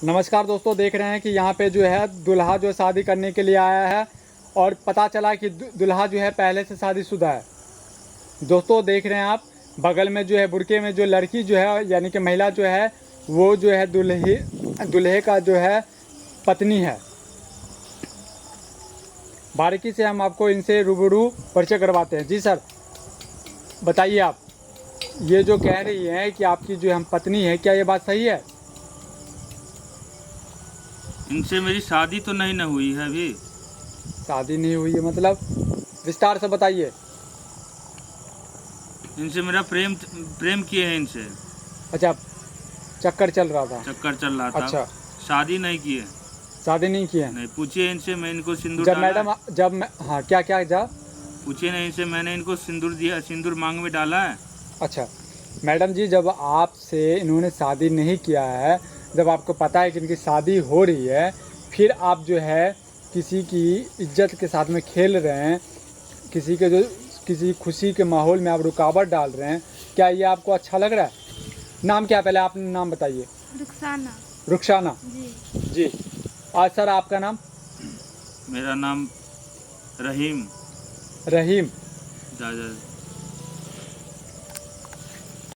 नमस्कार दोस्तों, देख रहे हैं कि यहाँ पे जो है दुल्हा जो शादी करने के लिए आया है और पता चला कि दुल्हा जो है पहले से शादीशुदा है। दोस्तों देख रहे हैं आप, बगल में जो है बुर्के में जो लड़की जो है यानी कि महिला जो है वो जो है दूल्हे का जो है पत्नी है। बारीकी से हम आपको इनसे रूबरू परिचय करवाते हैं। जी सर, बताइए आप, ये जो कह रही है कि आपकी जो हम पत्नी है, क्या ये बात सही है? इनसे मेरी शादी तो नहीं न हुई है अभी। शादी नहीं हुई है मतलब? विस्तार से बताइए। इनसे मेरा प्रेम किए हैं इनसे। अच्छा, चक्कर चल रहा था? चक्कर चल रहा था। अच्छा, शादी नहीं किए। शादी नहीं किए? नहीं, पूछिए इनसे, मैं इनको सिंदूर जब डाला। मैडम जब मैं हाँ क्या जा पूछिए नहीं इनसे, मैंने इनको सिंदूर दिया, सिंदूर मांग में डाला है। अच्छा मैडम जी, जब आपसे इन्होंने शादी नहीं किया है, जब आपको पता है कि इनकी शादी हो रही है, फिर आप जो है किसी की इज्जत के साथ में खेल रहे हैं, किसी खुशी के माहौल में आप रुकावट डाल रहे हैं, क्या ये आपको अच्छा लग रहा है? नाम क्या है, पहले आप नाम बताइए। रुखसाना। रुखसाना जी। आज सर आपका नाम? मेरा नाम रहीम। रहीम। जा